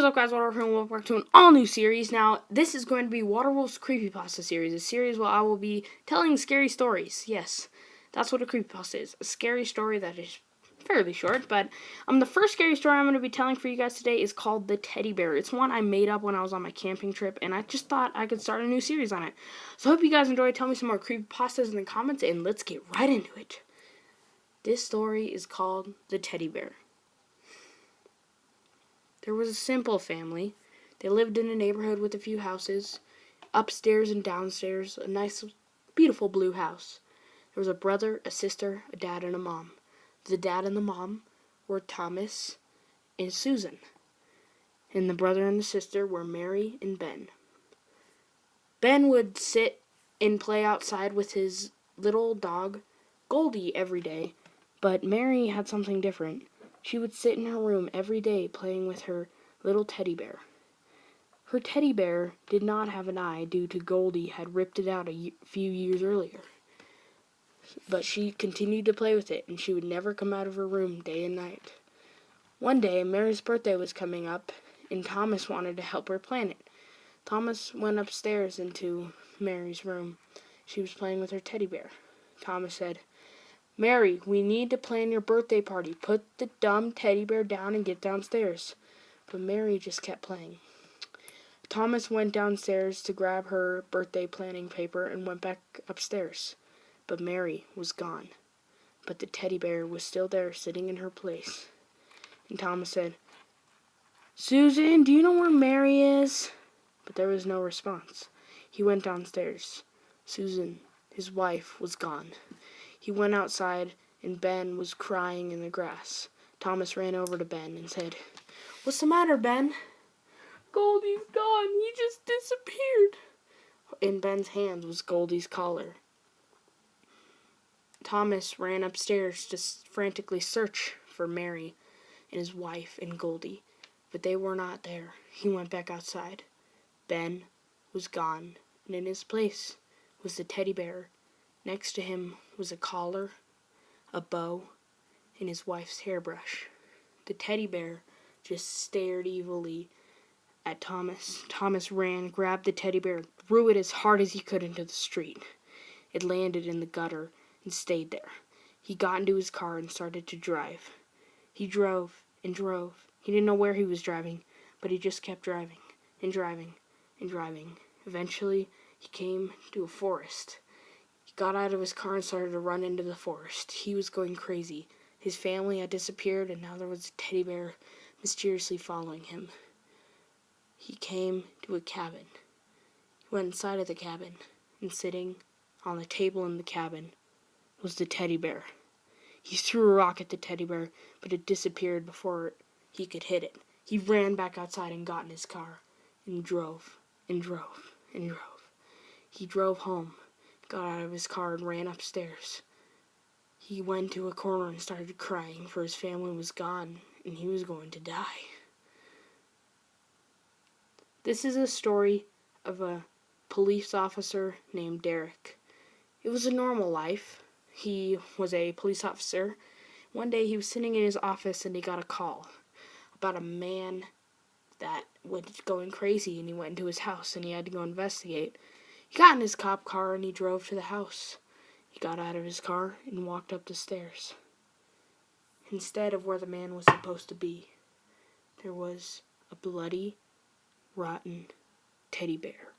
What is up, guys? WaterWolve here, and welcome back to an all-new series. Now, this is going to be WaterWolve's Creepypasta series, a series where I will be telling scary stories. Yes, that's what a Creepypasta is, a scary story that is fairly short, but the first scary story I'm going to be telling for you guys today is called The Teddy Bear. It's one I made up when I was on my camping trip, and I just thought I could start a new series on it. So I hope you guys enjoy. Tell me some more Creepypastas in the comments, and let's get right into it. This story is called The Teddy Bear. There was a simple family. They lived in a neighborhood with a few houses, upstairs and downstairs, a nice, beautiful blue house. There was a brother, a sister, a dad, and a mom. The dad and the mom were Thomas and Susan, and the brother and the sister were Mary and Ben. Ben would sit and play outside with his little dog, Goldie, every day, but Mary had something different. She would sit in her room every day playing with her little teddy bear. Her teddy bear did not have an eye due to Goldie had ripped it out a few years earlier. But she continued to play with it, and she would never come out of her room day and night. One day, Mary's birthday was coming up, and Thomas wanted to help her plan it. Thomas went upstairs into Mary's room. She was playing with her teddy bear. Thomas said, "Mary, we need to plan your birthday party. Put the dumb teddy bear down and get downstairs." But Mary just kept playing. Thomas went downstairs to grab her birthday planning paper and went back upstairs. But Mary was gone. But the teddy bear was still there, sitting in her place. And Thomas said, "Susan, do you know where Mary is?" But there was no response. He went downstairs. Susan, his wife, was gone. He went outside, and Ben was crying in the grass. Thomas ran over to Ben and said, "What's the matter, Ben?" "Goldie's gone. He just disappeared." In Ben's hand was Goldie's collar. Thomas ran upstairs to frantically search for Mary and his wife and Goldie, but they were not there. He went back outside. Ben was gone, and in his place was the teddy bear. Next to him was a collar, a bow, and his wife's hairbrush. The teddy bear just stared evilly at Thomas. Thomas ran, grabbed the teddy bear, threw it as hard as he could into the street. It landed in the gutter and stayed there. He got into his car and started to drive. He drove and drove. He didn't know where he was driving, but he just kept driving and driving and driving. Eventually, he came to a forest. He got out of his car and started to run into the forest. He was going crazy. His family had disappeared, and now there was a teddy bear mysteriously following him. He came to a cabin. He went inside of the cabin, and sitting on the table in the cabin was the teddy bear. He threw a rock at the teddy bear, but it disappeared before he could hit it. He ran back outside and got in his car and drove and drove and drove. He drove home, got out of his car, and ran upstairs. He went to a corner and started crying, for his family was gone, and he was going to die. This is a story of a police officer named Derek. It was a normal life. He was a police officer. One day he was sitting in his office and he got a call about a man that was going crazy, and he went into his house and he had to go investigate. He got in his cop car and he drove to the house. He got out of his car and walked up the stairs. Instead of where the man was supposed to be, there was a bloody, rotten teddy bear.